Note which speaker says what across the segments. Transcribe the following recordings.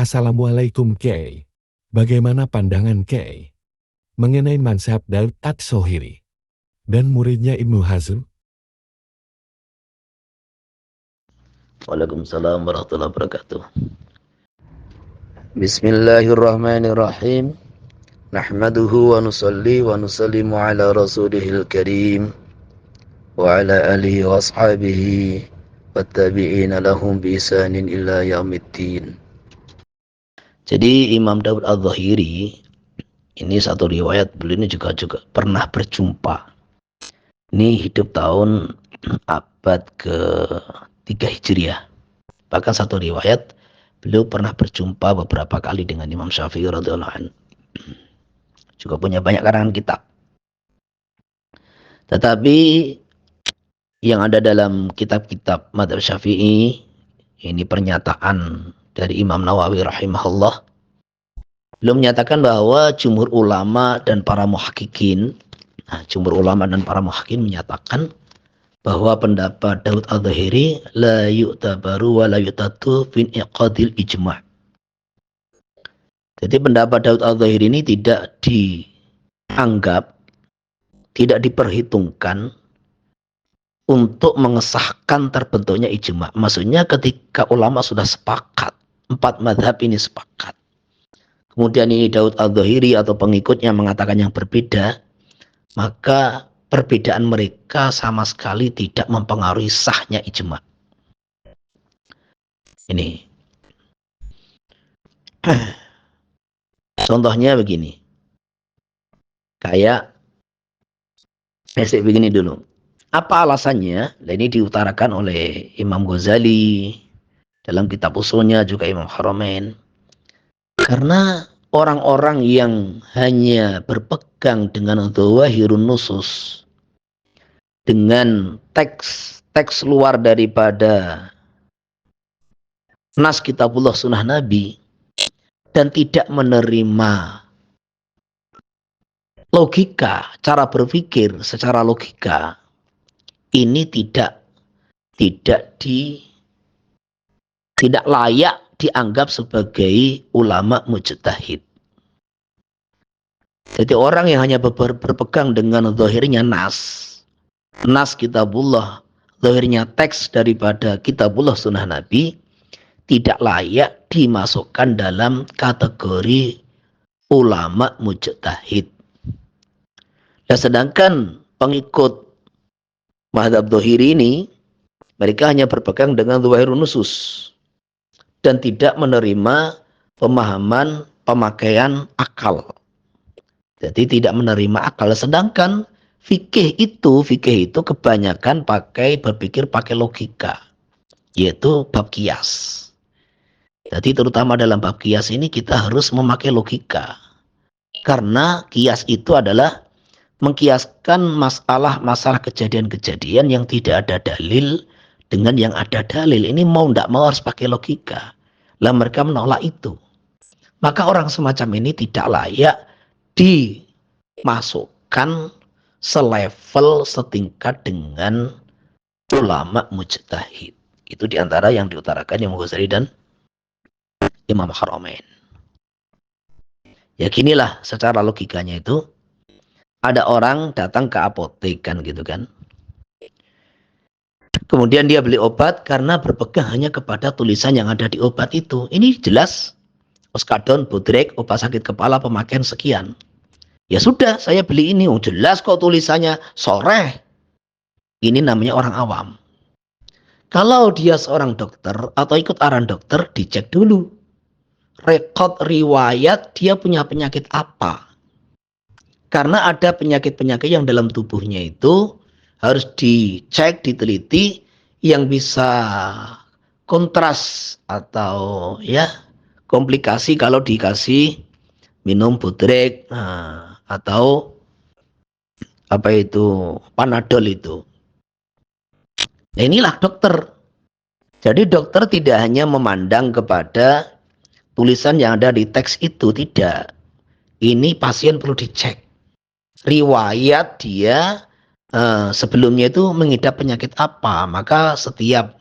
Speaker 1: Assalamualaikum Kiai. Bagaimana pandangan Kiai mengenai mazhab Daud Adz-Dzohiri dan muridnya Ibnu Hazm?
Speaker 2: Waalaikumsalam warahmatullahi wabarakatuh. Bismillahirrahmanirrahim. Nahmaduhu wa nusalli wa nusallimu ala rasulihil karim wa ala alihi wa ashabihi wa tabi'ina lahum bi ihsanin ila yaumiddin. Jadi Imam Daud Adz-Dzohiri ini satu riwayat, beliau ini juga pernah berjumpa. Ini hidup tahun abad ke-3 Hijriah. Bahkan satu riwayat beliau pernah berjumpa beberapa kali dengan Imam Syafi'i radhiyallahu anhu. Juga punya banyak karangan kitab. Tetapi yang ada dalam kitab-kitab Madzhab Syafi'i, ini pernyataan dari Imam Nawawi rahimahullah. Beliau menyatakan bahwa jumhur ulama dan para muhaqqiqin, menyatakan bahwa pendapat Daud Adz-Dzohiri la yu'tabaru wa la yu'tatu fin iqadil ijma'. Jadi pendapat Daud Adz-Dzohiri ini tidak dianggap, tidak diperhitungkan untuk mengesahkan terbentuknya ijma'. Maksudnya ketika ulama sudah sepakat, 4 mazhab ini sepakat, kemudian ini Daud Adz-Dzohiri atau pengikutnya mengatakan yang berbeda, maka perbedaan mereka sama sekali tidak mempengaruhi sahnya ijma'. Ini contohnya begini. Kayak begini dulu. Apa alasannya? Nah, ini diutarakan oleh Imam Ghazali dalam kitab usulnya, juga Imam Haramain. Karena orang-orang yang hanya berpegang dengan dhawahirun nusus, dengan teks luar daripada nas kitabullah sunnah Nabi, dan tidak menerima logika, cara berpikir secara logika, ini tidak layak dianggap sebagai ulama mujtahid. Jadi orang yang hanya berpegang dengan zahirnya nas kitabullah, zahirnya teks daripada kitabullah sunnah Nabi, tidak layak dimasukkan dalam kategori ulama mujtahid. Nah, sedangkan pengikut mazhab Dzohiri ini, mereka hanya berpegang dengan dhawahirun nusus dan tidak menerima pemahaman pemakaian akal. Jadi tidak menerima akal. Sedangkan fikih itu kebanyakan berpikir pakai logika, yaitu bab qiyas. Jadi terutama dalam bab qiyas ini kita harus memakai logika. Karena qiyas itu adalah mengkiaskan masalah kejadian-kejadian yang tidak ada dalil dengan yang ada dalil. Ini mau tidak mau harus pakai logika. Lah mereka menolak itu. Maka orang semacam ini tidak layak dimasukkan selevel, setingkat dengan ulama mujtahid. Itu diantara yang diutarakan Imam Ghazali dan Imam Haramain. Ya ginilah secara logikanya itu. Ada orang datang ke apotek kan gitu kan. Kemudian dia beli obat karena berpegang hanya kepada tulisan yang ada di obat itu. Ini jelas oskadon, bodrek, obat sakit kepala pemakaian sekian. Ya sudah, saya beli ini. Oh, jelas kok tulisannya soreh. Ini namanya orang awam. Kalau dia seorang dokter atau ikut arahan dokter, dicek dulu rekod riwayat dia punya penyakit apa. Karena ada penyakit-penyakit yang dalam tubuhnya itu harus dicek, diteliti, yang bisa kontras atau ya komplikasi kalau dikasih minum bodrek atau apa itu panadol itu. Nah, inilah dokter. Jadi dokter tidak hanya memandang kepada tulisan yang ada di teks itu, tidak. Ini pasien perlu dicek. Riwayat dia sebelumnya itu mengidap penyakit apa, maka setiap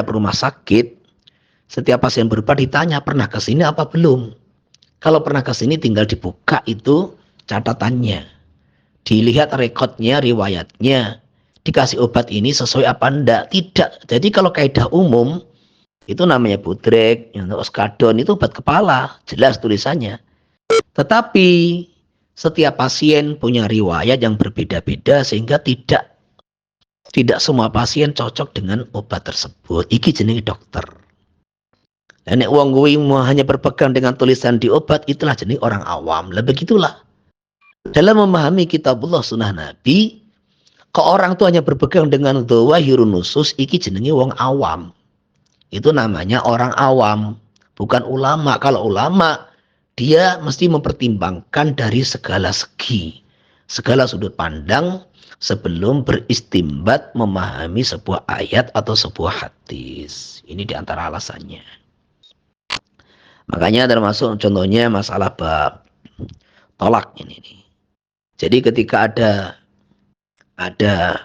Speaker 2: rumah sakit Setiap pasien berobat ditanya, pernah ke sini apa belum? Kalau pernah ke sini tinggal dibuka itu catatannya. Dilihat rekodnya, riwayatnya. Dikasih obat ini sesuai apa enggak? Tidak. Jadi kalau kaidah umum, itu namanya Budrek, Oskadon, itu obat kepala. Jelas tulisannya. Tetapi setiap pasien punya riwayat yang berbeda-beda sehingga tidak semua pasien cocok dengan obat tersebut. Iki jenenge dokter. Dan nek wong kuwi hanya berpegang dengan tulisan di obat, itulah jenis orang awam. Lah begitulah. Dalam memahami kitabullah sunnah Nabi, ke orang tuh hanya berpegang dengan dhawahirun nusus, iki jenenge wong awam. Itu namanya orang awam, bukan ulama. Kalau ulama, dia mesti mempertimbangkan dari segala segi, segala sudut pandang sebelum beristimbat memahami sebuah ayat atau sebuah hadis. Ini diantara alasannya. Makanya termasuk contohnya masalah bab tolak ini nih. Jadi ketika ada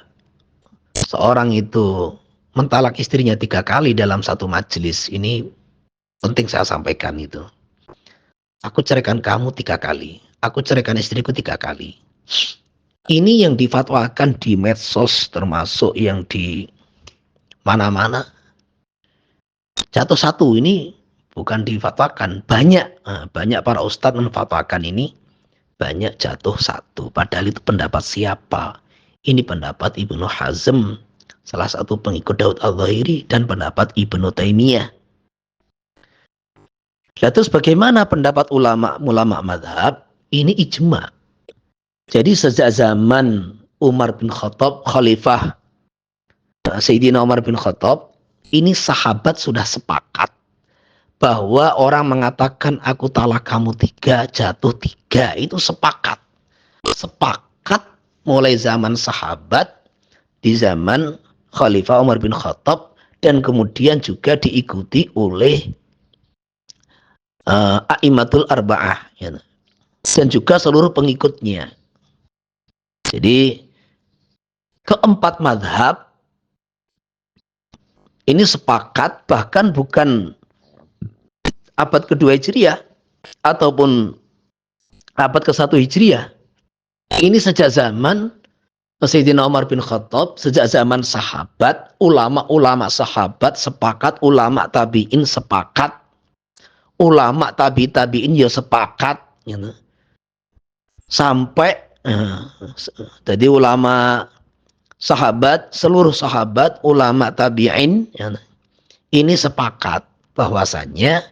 Speaker 2: seorang itu mentalak istrinya 3 kali dalam satu majelis, ini penting saya sampaikan itu. Aku ceraikan kamu 3 kali, aku ceraikan istriku 3 kali. Ini yang difatwakan di medsos, termasuk yang di mana-mana. Jatuh satu ini bukan difatwakan, banyak para ustadz menfatwakan ini, banyak jatuh satu. Padahal itu pendapat siapa? Ini pendapat Ibnu Hazm, salah satu pengikut Daud Al-Zahiri, dan pendapat Ibnu Taimiyah. Terus bagaimana pendapat ulama madhab? Ini ijma. Jadi sejak zaman Umar bin Khattab, Khalifah Sayyidina Umar bin Khattab, ini sahabat sudah sepakat bahwa orang mengatakan aku talak kamu 3, jatuh 3, itu sepakat. Sepakat mulai zaman sahabat, di zaman Khalifah Umar bin Khattab, dan kemudian juga diikuti oleh A'immatul Arba'ah, ya, dan juga seluruh pengikutnya. Jadi keempat madhab ini sepakat, bahkan bukan abad kedua Hijriah ataupun abad ke-1 Hijriah. Ini sejak zaman Sayyidina Umar bin Khattab, sejak zaman sahabat, ulama-ulama sahabat sepakat, ulama tabi'in sepakat, ulama tabi'in ya sepakat, gitu. Sampai jadi ulama sahabat, seluruh sahabat, ulama tabi'in, ya, ini sepakat bahwasannya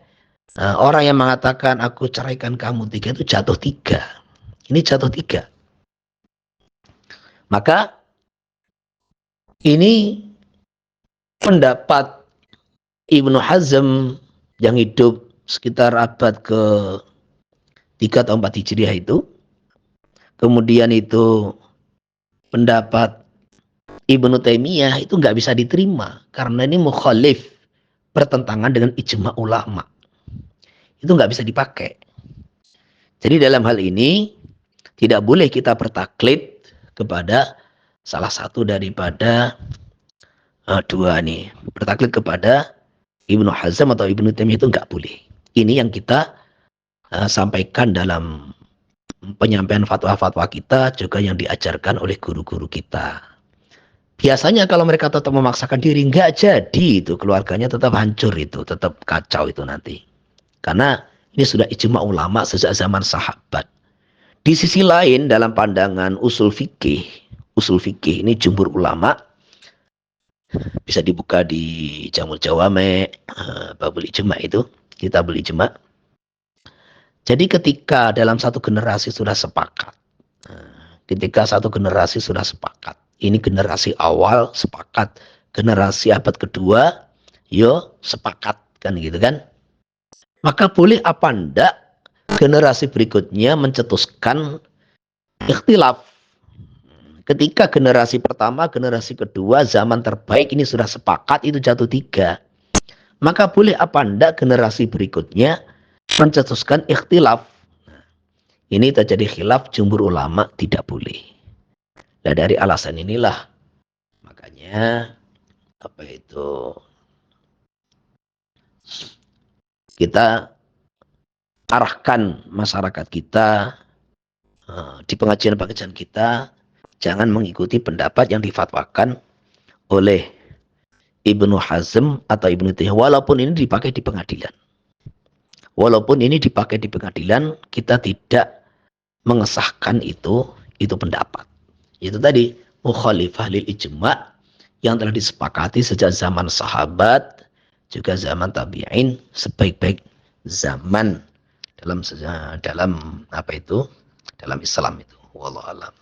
Speaker 2: orang yang mengatakan aku ceraikan kamu 3 itu jatuh 3. Ini jatuh 3. Maka ini pendapat Ibnu Hazm yang hidup sekitar abad ke-3 atau 4 Hijriah itu. Kemudian itu pendapat Ibnu Taimiyah itu nggak bisa diterima karena ini mukhalif, bertentangan dengan ijma ulama. Itu nggak bisa dipakai. Jadi dalam hal ini tidak boleh kita bertaklid kepada salah satu daripada dua nih. Bertaklid kepada Ibnu Hazm atau Ibnu Taimiyah itu nggak boleh. Ini yang kita sampaikan dalam penyampaian fatwa-fatwa kita, juga yang diajarkan oleh guru-guru kita. Biasanya kalau mereka tetap memaksakan diri, nggak jadi itu, keluarganya tetap hancur itu, tetap kacau itu nanti. Karena ini sudah ijma ulama sejak zaman sahabat. Di sisi lain dalam pandangan usul fikih ini jumhur ulama, bisa dibuka di Jamul Jawame, babul ijma itu, kitabul ijma. Jadi ketika dalam satu generasi sudah sepakat, ini generasi awal sepakat, generasi abad kedua, yo sepakat, kan gitu kan. Maka boleh apa enggak generasi berikutnya mencetuskan ikhtilaf. Ketika generasi pertama, generasi kedua, zaman terbaik ini sudah sepakat, itu jatuh 3. Maka boleh apa enggak generasi berikutnya mencetuskan ikhtilaf. Ini terjadi khilaf, jumhur ulama tidak boleh. Nah dari alasan inilah makanya kita arahkan masyarakat kita di pengajian-pengajian kita jangan mengikuti pendapat yang difatwakan oleh Ibnu Hazm atau Ibnu Taimiyah, walaupun ini dipakai di pengadilan. Walaupun ini dipakai di pengadilan, kita tidak mengesahkan itu pendapat. Itu tadi mukhalifah lil ijma' yang telah disepakati sejak zaman sahabat, juga zaman tabi'in, sebaik-baik zaman dalam apa itu? Dalam Islam itu. Wallahu a'lam.